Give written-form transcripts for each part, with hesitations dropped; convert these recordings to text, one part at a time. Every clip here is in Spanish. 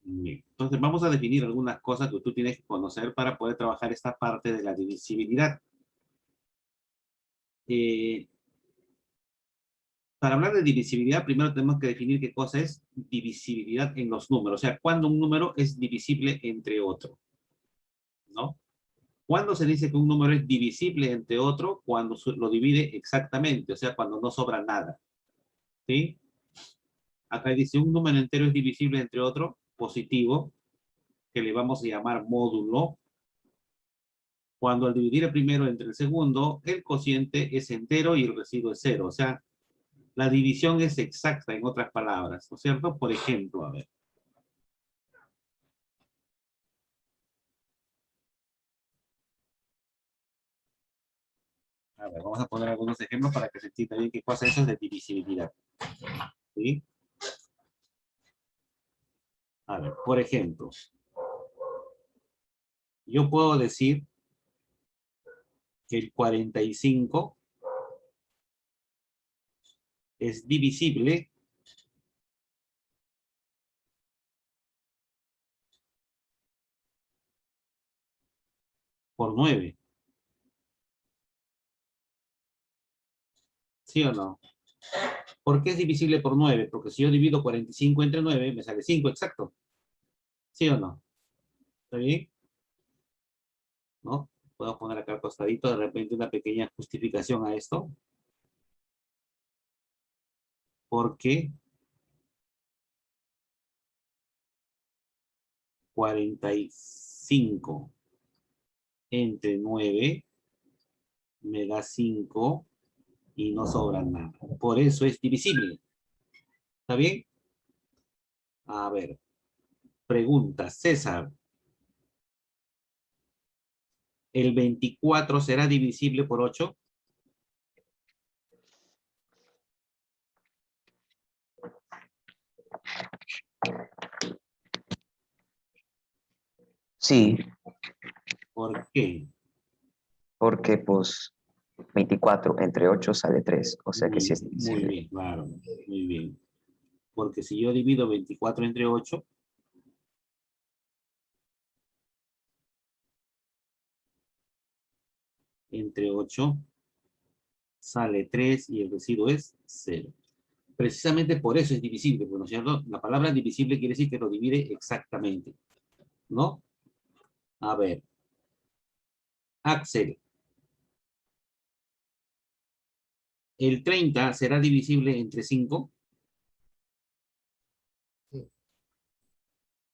Bien. Entonces vamos a definir algunas cosas que tú tienes que conocer para poder trabajar esta parte de la divisibilidad. Para hablar de divisibilidad, primero tenemos que definir qué cosa es divisibilidad en los números. O sea, cuándo un número es divisible entre otro, ¿no? ¿Cuándo se dice que un número es divisible entre otro? Cuando lo divide exactamente, o sea, cuando no sobra nada, ¿sí? Acá dice un número entero es divisible entre otro, positivo, que le vamos a llamar módulo. Cuando al dividir el primero entre el segundo, el cociente es entero y el residuo es cero. O sea, la división es exacta, en otras palabras, ¿no es cierto? Por ejemplo, a ver, vamos a poner algunos ejemplos para que se entienda bien qué cosa eso es de divisibilidad. ¿Sí? A ver, por ejemplo, yo puedo decir que el 45 es divisible por 9. ¿Sí o no? ¿Por qué es divisible por 9? Porque si yo divido 45 entre 9, me sale 5 exacto. ¿Sí o no? ¿Está bien? ¿No? Puedo poner acá al costadito de repente una pequeña justificación a esto. Porque 45 entre 9 me da 5 y no sobra nada. Por eso es divisible. ¿Está bien? A ver, pregunta, César. ¿El 24 será divisible por 8? Sí, ¿Por qué? porque pues 24 entre 8 sale 3, o sea que sí es Muy divisible. bien, claro. Muy bien. Porque si yo divido 24 entre 8, entre 8 sale 3 y el residuo es 0. Precisamente por eso es divisible, ¿no es cierto? La palabra divisible quiere decir que lo divide exactamente, ¿no? A ver, Axel, ¿el 30 será divisible entre 5? Sí,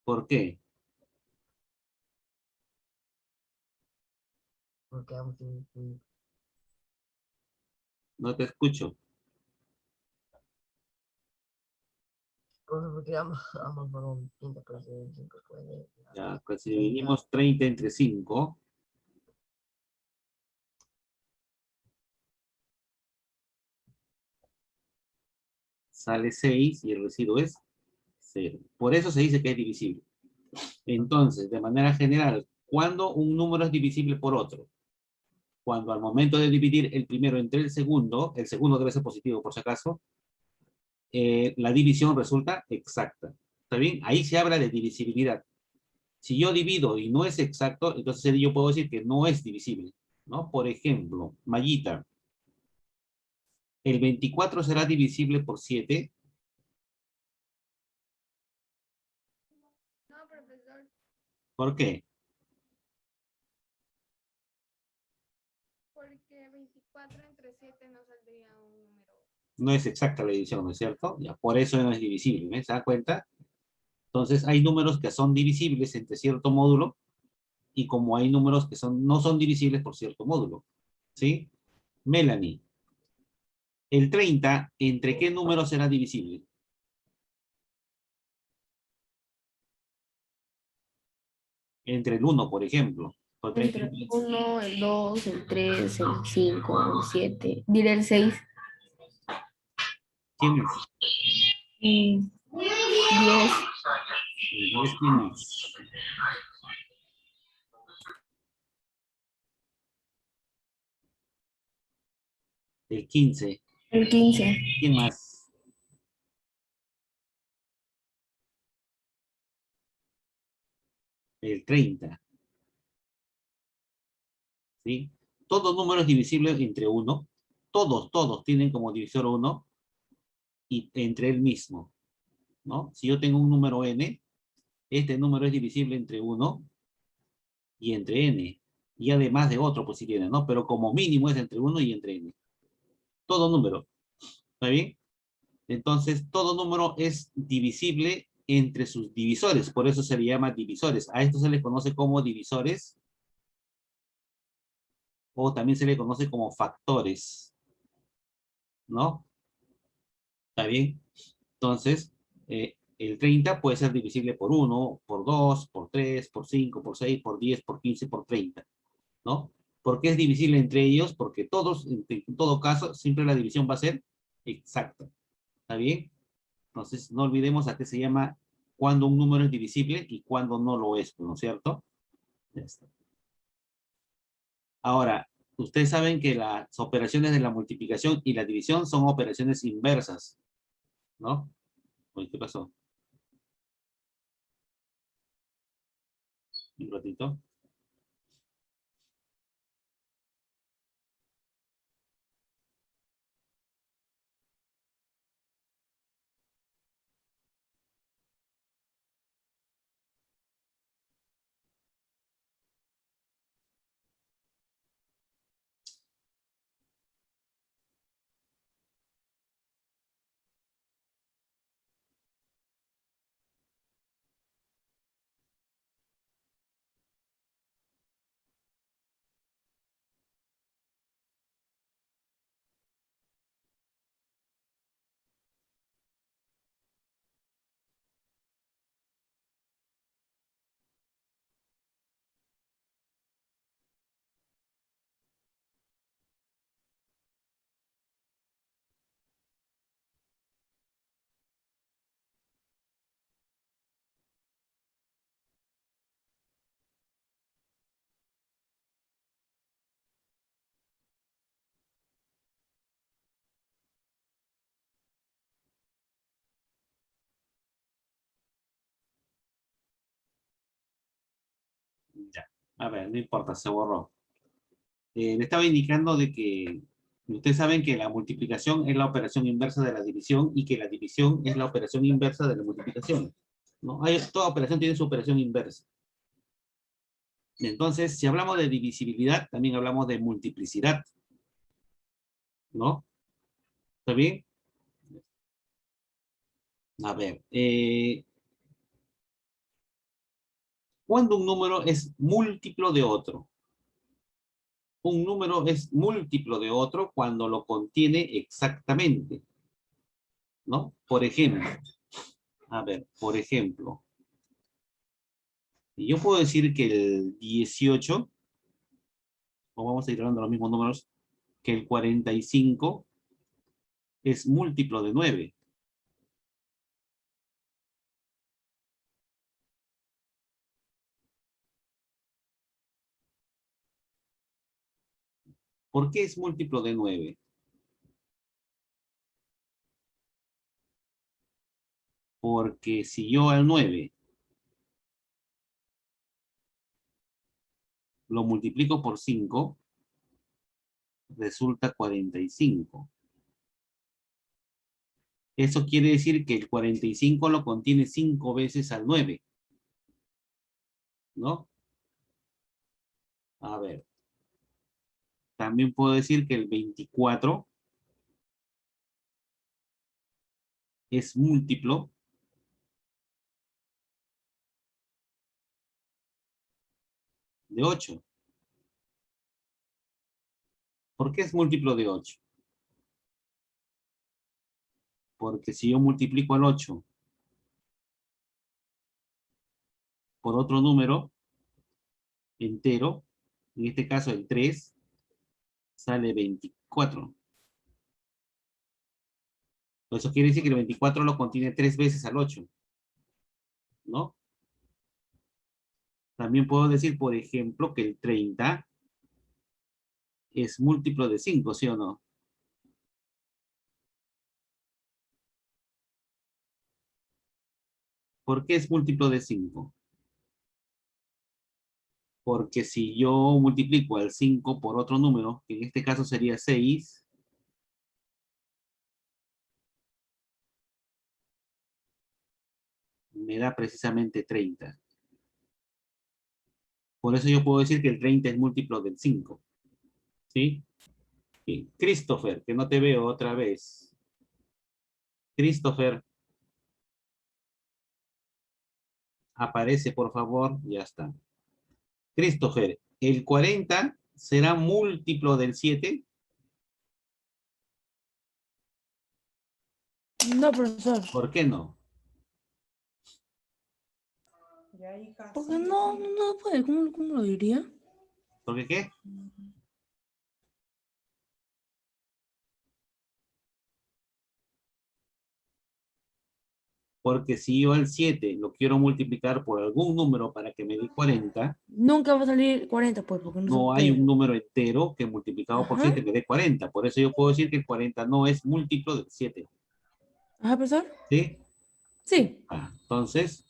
¿Por qué? porque ambos tienen No te escucho. cosas, porque ambos fueron distintas, pero si 5 puede. Ya, pues si 30, dividimos 30 entre 5, sale 6 y el residuo es 0. Por eso se dice que es divisible. Entonces, de manera general, ¿cuándo un número es divisible por otro? Cuando al momento de dividir el primero entre el segundo debe ser positivo por si acaso, la división resulta exacta. ¿Está bien? Ahí se habla de divisibilidad. Si yo divido y no es exacto, entonces yo puedo decir que no es divisible, ¿no? Por ejemplo, Mayita, ¿el 24 será divisible por 7? No, profesor, ¿Por qué? porque 24 entre 7 no saldría un número. No es exacta la división, ¿no es cierto? Ya, por eso no es divisible, ¿me se da cuenta? Entonces, hay números que son divisibles entre cierto módulo y como hay números que no son divisibles por cierto módulo, ¿sí? Melanie, ¿el 30 entre qué número será divisible? Entre el 1, por ejemplo. O 30 Entre el 1, el 2, el 3, el 5, el 7. Diré el 6. ¿Quién es? 10. El 10, ¿quién es? El 15, El 15. ¿quién más? el 30. ¿Sí? Todo número es divisible entre 1. Todos tienen como divisor 1 y entre él mismo, ¿no? Si yo tengo un número n, este número es divisible entre 1 y entre n. Y además de otro, pues si tiene, ¿no? Pero como mínimo es entre 1 y entre n. Todo número. ¿Está bien? Entonces, todo número es divisible entre sus divisores. Por eso se le llama divisores. A esto se le conoce como divisores. O también se le conoce como factores. ¿No? ¿Está bien? Entonces, el 30 puede ser divisible por 1, por 2, por 3, por 5, por 6, por 10, por 15, por 30, ¿no? ¿Por qué es divisible entre ellos? Porque todos, en todo caso, siempre la división va a ser exacta. ¿Está bien? Entonces, no olvidemos a qué se llama cuando un número es divisible y cuando no lo es, ¿no es cierto? Ya está. Ahora, ustedes saben que las operaciones de la multiplicación y la división son operaciones inversas, ¿no? Uy, ¿qué pasó? Un ratito. Ya. A ver, no importa, se borró. Le estaba indicando de que ustedes saben que la multiplicación es la operación inversa de la división y que la división es la operación inversa de la multiplicación, ¿no? Toda operación tiene su operación inversa. Entonces, si hablamos de divisibilidad, también hablamos de multiplicidad, ¿no? ¿Está bien? A ver, ¿cuándo un número es múltiplo de otro? Un número es múltiplo de otro cuando lo contiene exactamente, ¿no? Por ejemplo, a ver, por ejemplo, yo puedo decir que el 18, o vamos a ir hablando de los mismos números, que el 45 es múltiplo de 9. ¿Por qué es múltiplo de 9? Porque si yo al 9 lo multiplico por 5, resulta 45. Eso quiere decir que el 45 lo contiene 5 veces al 9, ¿no? A ver, también puedo decir que el 24 es múltiplo de 8. ¿Por qué es múltiplo de 8? Porque si yo multiplico al 8 por otro número entero, en este caso el 3, sale 24. Eso quiere decir que el 24 lo contiene 3 veces al 8, ¿no? También puedo decir, por ejemplo, que el 30 es múltiplo de 5, ¿sí o no? ¿Por qué es múltiplo de 5? Porque si yo multiplico al 5 por otro número, que en este caso sería 6, me da precisamente 30. Por eso yo puedo decir que el 30 es múltiplo del 5. ¿Sí? Bien. Christopher, que no te veo otra vez. Christopher, aparece por favor. Ya está. Christopher, ¿el 40 será múltiplo del 7? No, profesor. ¿Por qué no? Porque no puede, ¿cómo lo diría? ¿Por qué qué? Porque si yo al 7 lo quiero multiplicar por algún número para que me dé 40, Nunca va a salir 40, pues, porque no se no hay un puede. número entero que multiplicado por Ajá. 7 me dé 40. Por eso yo puedo decir que el 40 no es múltiplo del 7. Ajá, profesor. ¿Sí? Sí. Entonces,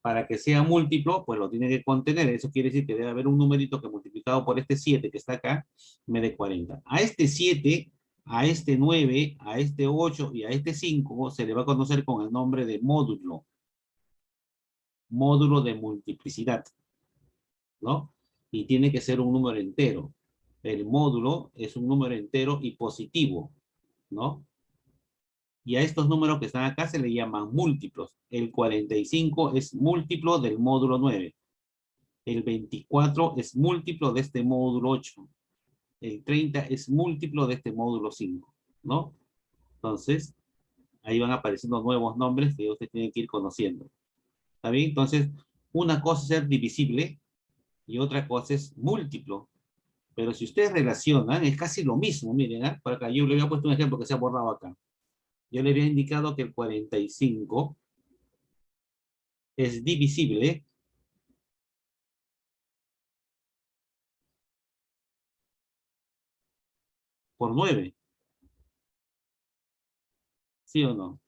para que sea múltiplo, pues lo tiene que contener. Eso quiere decir que debe haber un numerito que multiplicado por este 7 que está acá, me dé 40. A este 7, a este 9, a este 8 y a este 5 se le va a conocer con el nombre de módulo. Módulo de multiplicidad, ¿no? Y tiene que ser un número entero. El módulo es un número entero y positivo, ¿no? Y a estos números que están acá se le llaman múltiplos. El 45 es múltiplo del módulo 9. El 24 es múltiplo de este módulo 8. El 30 es múltiplo de este módulo 5, ¿no? Entonces, ahí van apareciendo nuevos nombres que ustedes tienen que ir conociendo. ¿Está bien? Entonces, una cosa es ser divisible y otra cosa es múltiplo. Pero si ustedes relacionan, es casi lo mismo. Miren, ¿eh? Por acá, yo le había puesto un ejemplo que se ha borrado acá. Yo le había indicado que el 45 es divisible por 9. ¿Sí o no?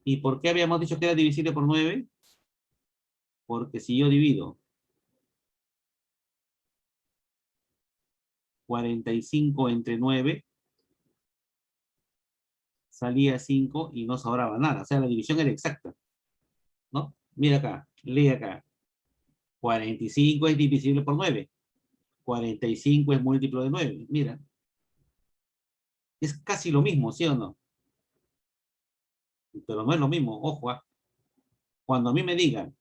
¿Y por qué habíamos dicho que era divisible por 9? Porque si yo divido 45 entre 9, salía 5 y no sobraba nada. O sea, la división era exacta, ¿no? Mira acá, lee acá. 45 es divisible por 9. 45 es múltiplo de 9. Mira, es casi lo mismo, ¿sí o no? Pero no es lo mismo, ojo, ¿ah? Cuando a mí me digan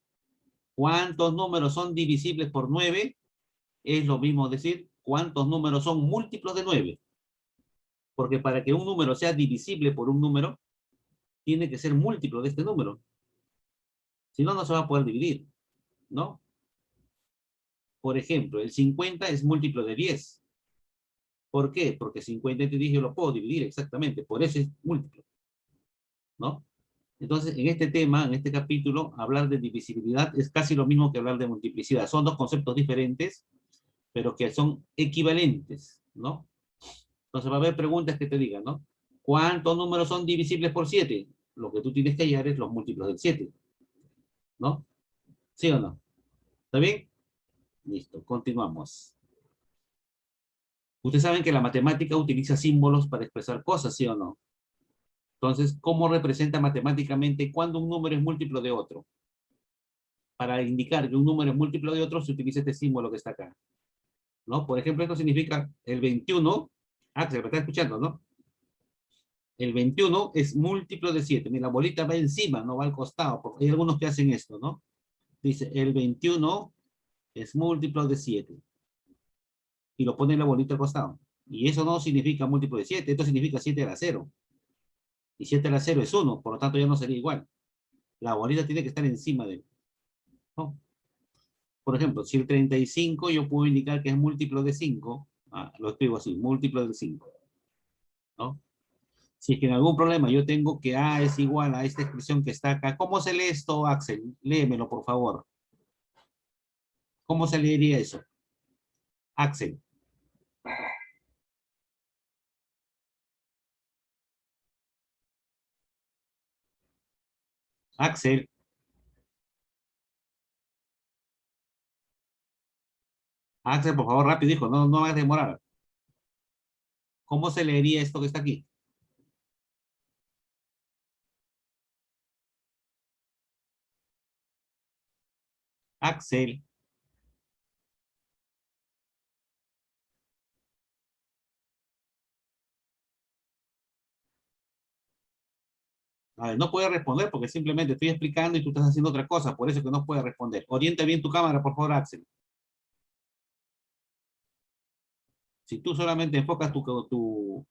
cuántos números son divisibles por 9, es lo mismo decir cuántos números son múltiplos de 9. Porque para que un número sea divisible por un número, tiene que ser múltiplo de este número. Si no, no se va a poder dividir, ¿no? Por ejemplo, el 50 es múltiplo de 10. ¿Por qué? Porque 50 entre 10 yo lo puedo dividir exactamente, por eso es múltiplo, ¿no? Entonces, en este tema, en este capítulo, hablar de divisibilidad es casi lo mismo que hablar de multiplicidad. Son dos conceptos diferentes, pero que son equivalentes, ¿no? Entonces va a haber preguntas que te digan, ¿no? ¿Cuántos números son divisibles por 7? Lo que tú tienes que hallar es los múltiplos del 7, ¿no? ¿Sí o no? ¿Está bien? Listo, continuamos. Ustedes saben que la matemática utiliza símbolos para expresar cosas, ¿sí o no? Entonces, ¿cómo representa matemáticamente cuando un número es múltiplo de otro? Para indicar que un número es múltiplo de otro, se utiliza este símbolo que está acá, ¿no? Por ejemplo, esto significa el 21, se me está escuchando, ¿no? El 21 es múltiplo de 7. Mira, la bolita va encima, no va al costado, porque hay algunos que hacen esto, ¿no? Dice, el 21 es múltiplo de 7. Y lo pone la bolita al costado. Y eso no significa múltiplo de 7, esto significa 7 a la 0. Y 7 a la 0 es 1, por lo tanto ya no sería igual. La bolita tiene que estar encima de él, ¿no? Por ejemplo, si el 35 yo puedo indicar que es múltiplo de 5, lo escribo así, múltiplo de 5, ¿no? Si es que en algún problema yo tengo que A es igual a esta expresión que está acá, ¿cómo se lee esto, Axel? Léemelo, por favor. ¿Cómo se leería eso? Axel. Axel. Axel, por favor, rápido, hijo, no hagas demorar. ¿Cómo se leería esto que está aquí? Axel. A ver, no puede responder porque simplemente estoy explicando y tú estás haciendo otra cosa, por eso que no puede responder. Orienta bien tu cámara, por favor, Axel. Si tú solamente enfocas tu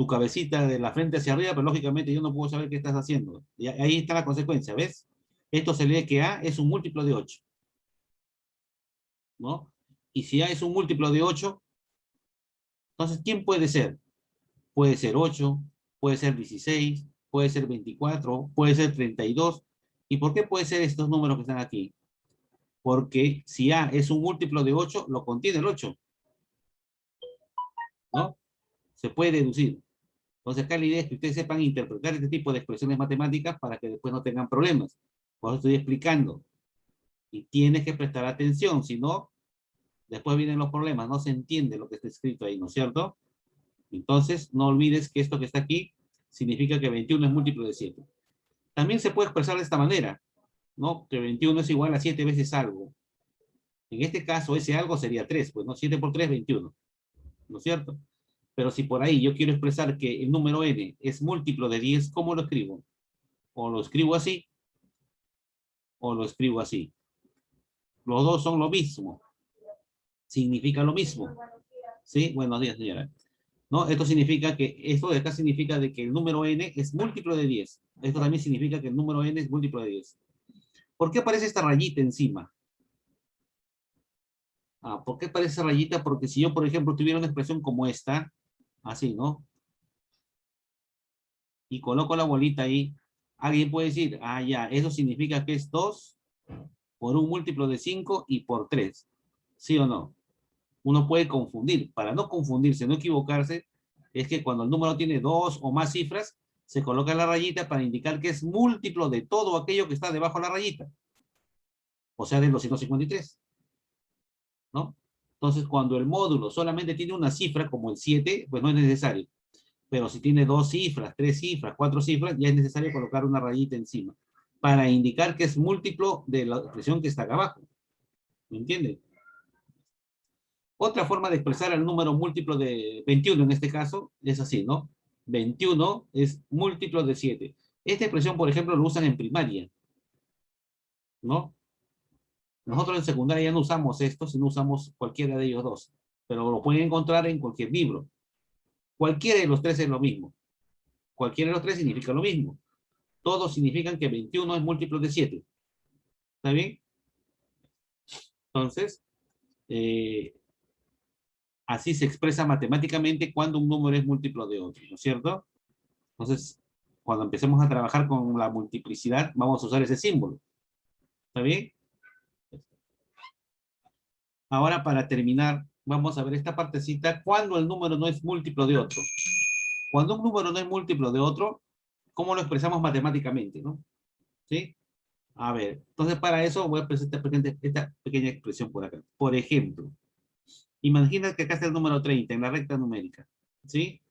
cabecita de la frente hacia arriba, pero lógicamente yo no puedo saber qué estás haciendo. Y ahí está la consecuencia, ¿ves? Esto se lee que A es un múltiplo de 8. ¿No? Y si A es un múltiplo de 8, entonces, ¿quién puede ser? Puede ser 8, puede ser 16, puede ser 24, puede ser 32. ¿Y por qué puede ser estos números que están aquí? Porque si A es un múltiplo de 8, lo contiene el 8. ¿No? Se puede deducir. Entonces, acá la idea es que ustedes sepan interpretar este tipo de expresiones matemáticas para que después no tengan problemas. Por eso estoy explicando. Y tienes que prestar atención, si no, después vienen los problemas, no se entiende lo que está escrito ahí, ¿no es cierto? Entonces, no olvides que esto que está aquí significa que 21 es múltiplo de 7. También se puede expresar de esta manera, ¿no? Que 21 es igual a 7 veces algo. En este caso, ese algo sería 3, pues, ¿no? 7 por 3, 21, ¿no es cierto? Pero si por ahí yo quiero expresar que el número n es múltiplo de 10, ¿cómo lo escribo? O lo escribo así, o lo escribo así. Los dos son lo mismo. Significa lo mismo. ¿Sí? Buenos días, señora. ¿No? Esto significa que, esto de acá significa de que el número n es múltiplo de 10. Esto también significa que el número n es múltiplo de 10. ¿Por qué aparece esta rayita encima? ¿Por qué aparece esa rayita? Porque si yo, por ejemplo, tuviera una expresión como esta, así, ¿no? Y coloco la bolita ahí, alguien puede decir, ya, eso significa que es 2 por un múltiplo de 5 y por 3. ¿Sí o no? Uno puede confundir. Para no confundirse, no equivocarse, es que cuando el número tiene 2 o más cifras, se coloca la rayita para indicar que es múltiplo de todo aquello que está debajo de la rayita. O sea, del 253. ¿No? Entonces, cuando el módulo solamente tiene una cifra, como el 7, pues no es necesario. Pero si tiene 2 cifras, 3 cifras, 4 cifras, ya es necesario colocar una rayita encima para indicar que es múltiplo de la expresión que está acá abajo. ¿Me entiende? Otra forma de expresar el número múltiplo de 21 en este caso es así, ¿no? 21 es múltiplo de 7. Esta expresión, por ejemplo, lo usan en primaria, ¿no? Nosotros en secundaria ya no usamos esto, sino usamos cualquiera de ellos dos. Pero lo pueden encontrar en cualquier libro. Cualquiera de los tres es lo mismo. Cualquiera de los tres significa lo mismo. Todos significan que 21 es múltiplo de 7. ¿Está bien? Entonces, así se expresa matemáticamente cuando un número es múltiplo de otro, ¿no es cierto? Entonces, cuando empecemos a trabajar con la multiplicidad, vamos a usar ese símbolo. ¿Está bien? Ahora, para terminar, vamos a ver esta partecita, cuando el número no es múltiplo de otro. Cuando un número no es múltiplo de otro, ¿cómo lo expresamos matemáticamente, no? ¿Sí? A ver, entonces para eso voy a presentar esta pequeña expresión por acá. Por ejemplo, imagina que acá está el número 30 en la recta numérica, ¿sí?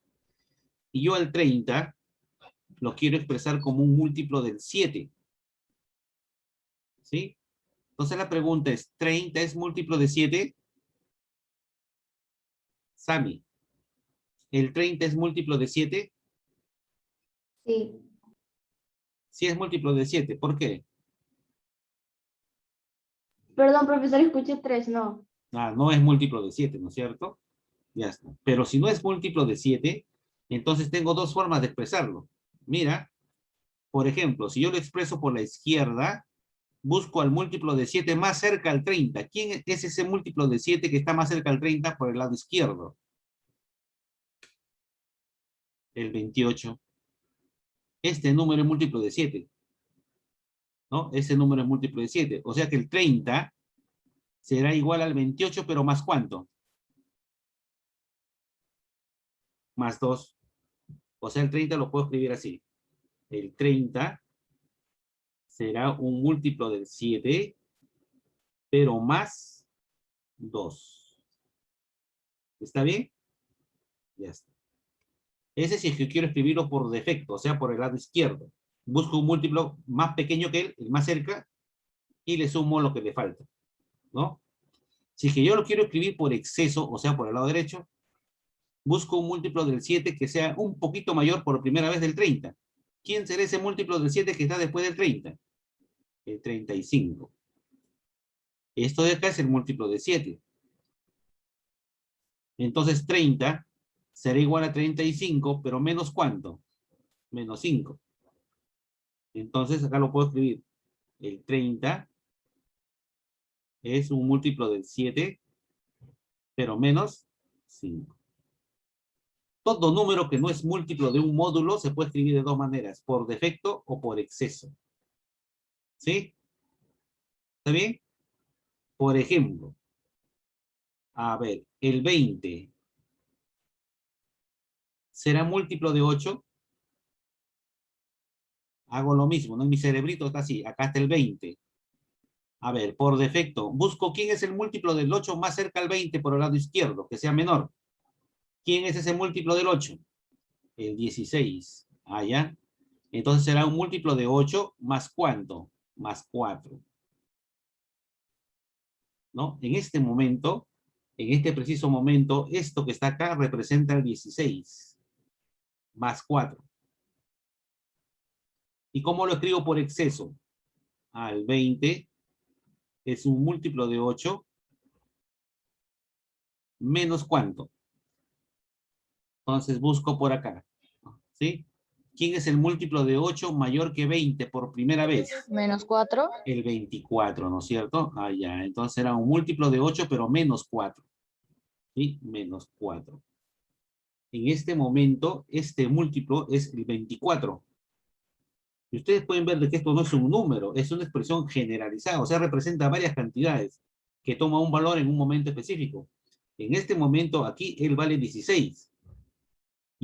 Y yo al 30 lo quiero expresar como un múltiplo del 7, ¿sí? Entonces la pregunta es, ¿30 es múltiplo de 7? Sami, ¿el 30 es múltiplo de 7? Sí. Sí es múltiplo de 7, ¿por qué? Perdón, profesor, escuché 3, no. No es múltiplo de 7, ¿no es cierto? Ya está. Pero si no es múltiplo de 7, entonces tengo dos formas de expresarlo. Mira, por ejemplo, si yo lo expreso por la izquierda, busco al múltiplo de 7 más cerca al 30. ¿Quién es ese múltiplo de 7 que está más cerca al 30 por el lado izquierdo? El 28. Este número es múltiplo de 7, ¿no? Ese número es múltiplo de 7. O sea que el 30 será igual al 28, pero ¿más cuánto? Más 2. O sea, el 30 lo puedo escribir así. El 30 será un múltiplo del 7, pero más 2. ¿Está bien? Ya está. Ese sí es que quiero escribirlo por defecto, o sea, por el lado izquierdo. Busco un múltiplo más pequeño que él, el más cerca, y le sumo lo que le falta, ¿no? Si es que yo lo quiero escribir por exceso, o sea, por el lado derecho, busco un múltiplo del 7 que sea un poquito mayor por primera vez del 30. ¿Quién será ese múltiplo del 7 que está después del 30? El 35. Esto de acá es el múltiplo de 7. Entonces 30 será igual a 35, pero menos ¿cuánto? Menos 5. Entonces acá lo puedo escribir. El 30 es un múltiplo del 7, pero menos 5. Todo número que no es múltiplo de un módulo se puede escribir de dos maneras, por defecto o por exceso. ¿Sí? ¿Está bien? Por ejemplo, a ver, el 20 será múltiplo de 8. Hago lo mismo, ¿no? En mi cerebrito está así, acá está el 20. A ver, por defecto, busco quién es el múltiplo del 8 más cerca al 20 por el lado izquierdo, que sea menor. ¿Quién es ese múltiplo del 8? El 16. Ah, ya. Entonces será un múltiplo de 8 más ¿cuánto? Más 4. ¿No? En este momento, en este preciso momento, esto que está acá representa el 16 más 4. ¿Y cómo lo escribo por exceso? Al 20 es un múltiplo de 8 menos ¿cuánto? Entonces busco por acá. ¿Sí? ¿Quién es el múltiplo de 8 mayor que 20 por primera vez? Menos 4. El 24, ¿no es cierto? Ah, ya. Entonces era un múltiplo de 8, pero menos 4. ¿Sí? Menos 4. En este momento, este múltiplo es el 24. Y ustedes pueden ver de que esto no es un número, es una expresión generalizada, o sea, representa varias cantidades que toma un valor en un momento específico. En este momento aquí él vale 16.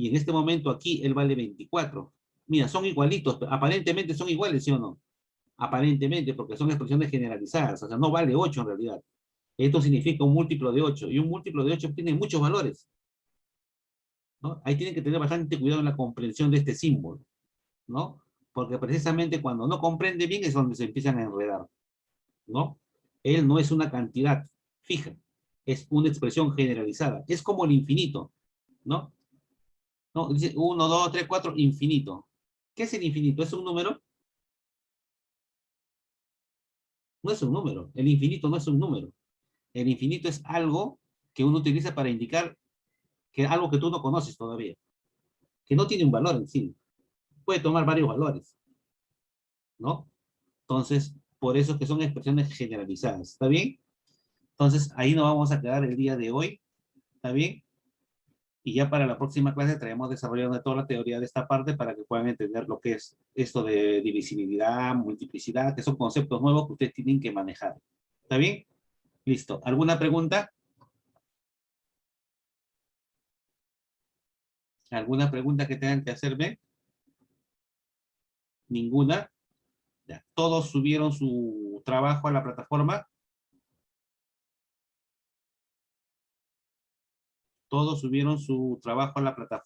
Y en este momento aquí él vale 24. Mira, son igualitos, aparentemente son iguales, ¿sí o no? Aparentemente, porque son expresiones generalizadas, o sea, no vale 8 en realidad. Esto significa un múltiplo de 8, y un múltiplo de 8 tiene muchos valores, ¿no? Ahí tienen que tener bastante cuidado en la comprensión de este símbolo, ¿no? Porque precisamente cuando no comprende bien es donde se empiezan a enredar, ¿no? Él no es una cantidad fija, es una expresión generalizada, es como el infinito, ¿no? No, dice 1, 2, 3, 4, infinito. ¿Qué es el infinito? ¿Es un número? No es un número. El infinito no es un número. El infinito es algo que uno utiliza para indicar que algo que tú no conoces todavía. Que no tiene un valor en sí. Puede tomar varios valores, ¿no? Entonces, por eso es que son expresiones generalizadas. ¿Está bien? Entonces, ahí nos vamos a quedar el día de hoy. ¿Está bien? Y ya para la próxima clase traemos desarrollando toda la teoría de esta parte para que puedan entender lo que es esto de divisibilidad, multiplicidad, que son conceptos nuevos que ustedes tienen que manejar. ¿Está bien? Listo. ¿Alguna pregunta? ¿Alguna pregunta que tengan que hacerme? ¿Ninguna? Ya. ¿Todos subieron su trabajo a la plataforma? ¿Todos subieron su trabajo a la plataforma?